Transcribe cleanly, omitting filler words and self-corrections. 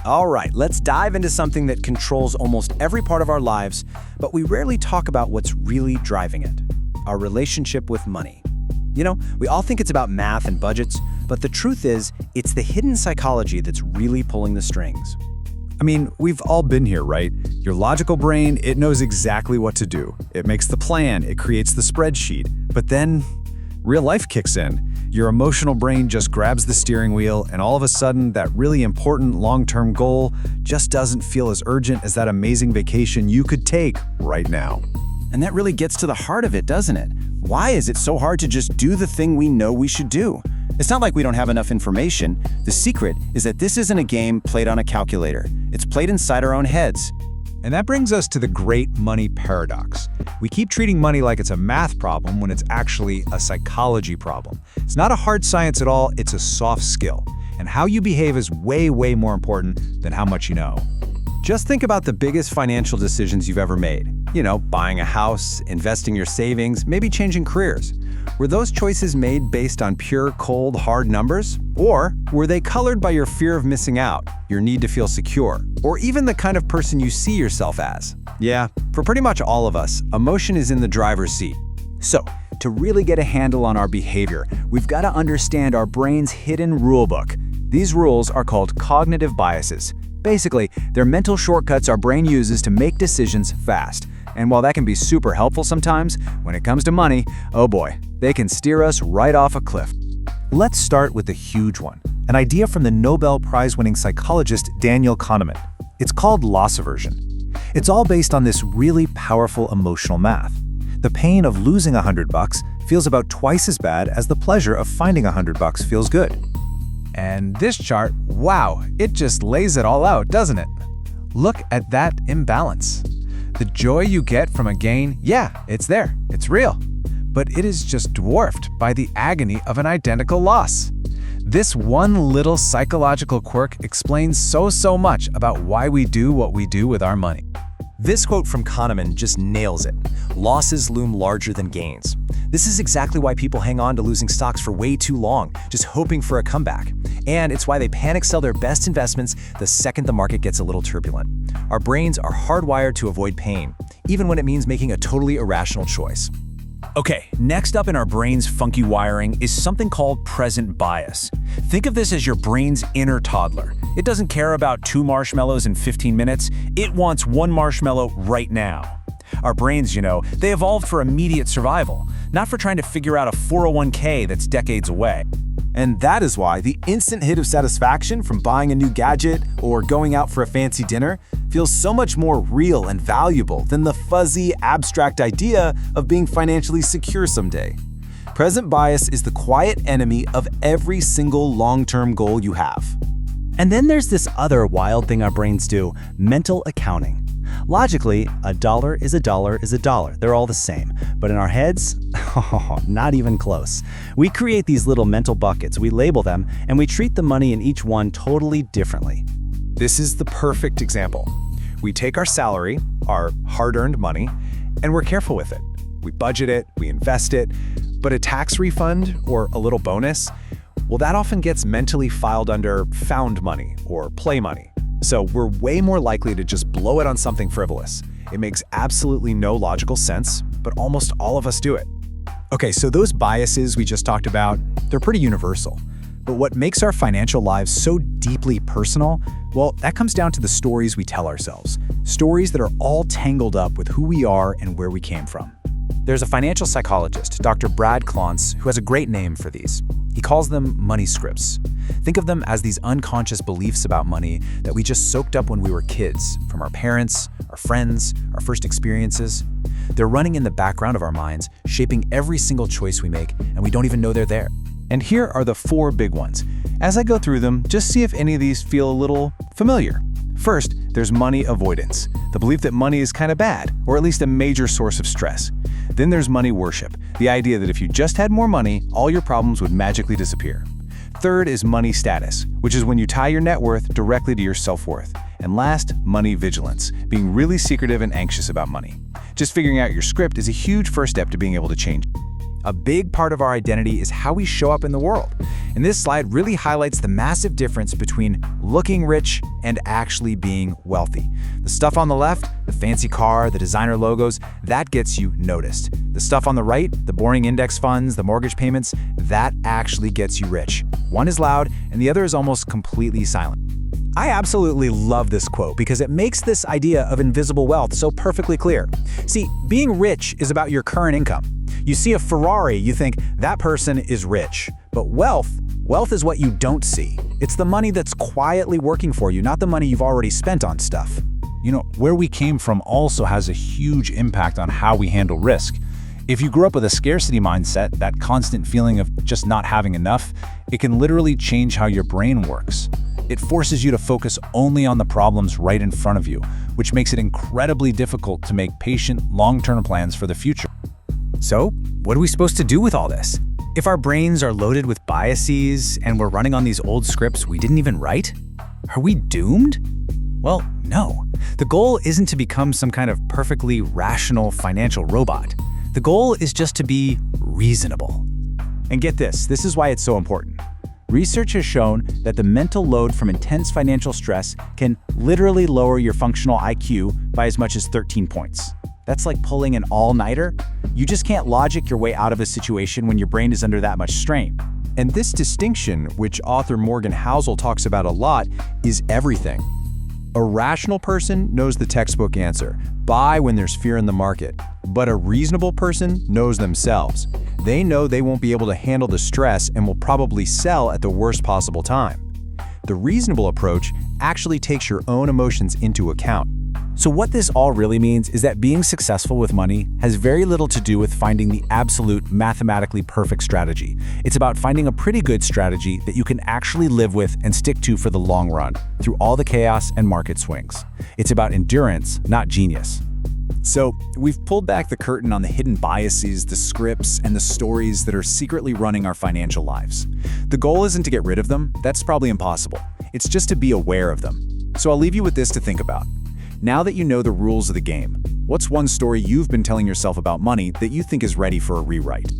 All right, let's dive into something that controls almost every part of our lives, but we rarely talk about what's really driving it: our relationship with money. You know, we all think it's about math and budgets, but the truth is, it's the hidden psychology that's really pulling the strings. I mean, we've all been here, right? Your logical brain, it knows exactly what to do. It makes the plan, it creates the spreadsheet. But then, real life kicks in. Your emotional brain just grabs the steering wheel, and all of a sudden, that really important long-term goal just doesn't feel as urgent as that amazing vacation you could take right now. And that really gets to the heart of it, doesn't it? Why is it so hard to just do the thing we know we should do? It's not like we don't have enough information. The secret is that this isn't a game played on a calculator. It's played inside our own heads. And that brings us to the great money paradox. We keep treating money like it's a math problem when it's actually a psychology problem. It's not a hard science at all, it's a soft skill. And how you behave is way, way more important than how much you know. Just think about the biggest financial decisions you've ever made. You know, buying a house, investing your savings, maybe changing careers. Were those choices made based on pure, cold, hard numbers? Or were they colored by your fear of missing out, your need to feel secure, or even the kind of person you see yourself as? Yeah, for pretty much all of us, emotion is in the driver's seat. So, to really get a handle on our behavior, we've got to understand our brain's hidden rulebook. These rules are called cognitive biases. Basically, they're mental shortcuts our brain uses to make decisions fast. And while that can be super helpful sometimes, when it comes to money, oh boy, they can steer us right off a cliff. Let's start with the huge one, an idea from the Nobel Prize-winning psychologist Daniel Kahneman. It's called loss aversion. It's all based on this really powerful emotional math. The pain of losing $100 feels about twice as bad as the pleasure of finding $100 feels good. And this chart, wow, it just lays it all out, doesn't it? Look at that imbalance. The joy you get from a gain, yeah, it's there, it's real. But it is just dwarfed by the agony of an identical loss. This one little psychological quirk explains so much about why we do what we do with our money. This quote from Kahneman just nails it. Losses loom larger than gains. This is exactly why people hang on to losing stocks for way too long, just hoping for a comeback. And it's why they panic sell their best investments the second the market gets a little turbulent. Our brains are hardwired to avoid pain, even when it means making a totally irrational choice. Okay, next up in our brain's funky wiring is something called present bias. Think of this as your brain's inner toddler. It doesn't care about 2 marshmallows in 15 minutes. It wants 1 marshmallow right now. Our brains, you know, they evolved for immediate survival, not for trying to figure out a 401k that's decades away. And that is why the instant hit of satisfaction from buying a new gadget or going out for a fancy dinner feels so much more real and valuable than the fuzzy, abstract idea of being financially secure someday. Present bias is the quiet enemy of every single long-term goal you have. And then there's this other wild thing our brains do: mental accounting. Logically, a dollar is a dollar is a dollar. They're all the same. But in our heads, not even close. We create these little mental buckets, we label them, and we treat the money in each one totally differently. This is the perfect example. We take our salary, our hard-earned money, and we're careful with it. We budget it, we invest it, but a tax refund or a little bonus, well, that often gets mentally filed under found money or play money. So we're way more likely to just blow it on something frivolous. It makes absolutely no logical sense, but almost all of us do it. Okay, so those biases we just talked about, they're pretty universal. But what makes our financial lives so deeply personal, well, that comes down to the stories we tell ourselves. Stories that are all tangled up with who we are and where we came from. There's a financial psychologist, Dr. Brad Klontz, who has a great name for these. He calls them money scripts. Think of them as these unconscious beliefs about money that we just soaked up when we were kids, from our parents, our friends, our first experiences. They're running in the background of our minds, shaping every single choice we make, and we don't even know they're there. And here are the 4 big ones. As I go through them, just see if any of these feel a little familiar. First, there's money avoidance, the belief that money is kind of bad, or at least a major source of stress. Then there's money worship, the idea that if you just had more money, all your problems would magically disappear. Third is money status, which is when you tie your net worth directly to your self-worth. And last, money vigilance, being really secretive and anxious about money. Just figuring out your script is a huge first step to being able to change. A big part of our identity is how we show up in the world. And this slide really highlights the massive difference between looking rich and actually being wealthy. The stuff on the left, the fancy car, the designer logos, that gets you noticed. The stuff on the right, the boring index funds, the mortgage payments, that actually gets you rich. One is loud and the other is almost completely silent. I absolutely love this quote because it makes this idea of invisible wealth so perfectly clear. See, being rich is about your current income. You see a Ferrari, you think that person is rich. But wealth is what you don't see. It's the money that's quietly working for you, not the money you've already spent on stuff. You know, where we came from also has a huge impact on how we handle risk. If you grew up with a scarcity mindset, that constant feeling of just not having enough, it can literally change how your brain works. It forces you to focus only on the problems right in front of you, which makes it incredibly difficult to make patient, long-term plans for the future. So, what are we supposed to do with all this? If our brains are loaded with biases and we're running on these old scripts we didn't even write, are we doomed? Well, no. The goal isn't to become some kind of perfectly rational financial robot. The goal is just to be reasonable. And get this is why it's so important. Research has shown that the mental load from intense financial stress can literally lower your functional IQ by as much as 13 points. That's like pulling an all-nighter. You just can't logic your way out of a situation when your brain is under that much strain. And this distinction, which author Morgan Housel talks about a lot, is everything. A rational person knows the textbook answer: buy when there's fear in the market. But a reasonable person knows themselves. They know they won't be able to handle the stress and will probably sell at the worst possible time. The reasonable approach actually takes your own emotions into account. So what this all really means is that being successful with money has very little to do with finding the absolute mathematically perfect strategy. It's about finding a pretty good strategy that you can actually live with and stick to for the long run, through all the chaos and market swings. It's about endurance, not genius. So, we've pulled back the curtain on the hidden biases, the scripts, and the stories that are secretly running our financial lives. The goal isn't to get rid of them, that's probably impossible. It's just to be aware of them. So I'll leave you with this to think about. Now that you know the rules of the game, what's one story you've been telling yourself about money that you think is ready for a rewrite?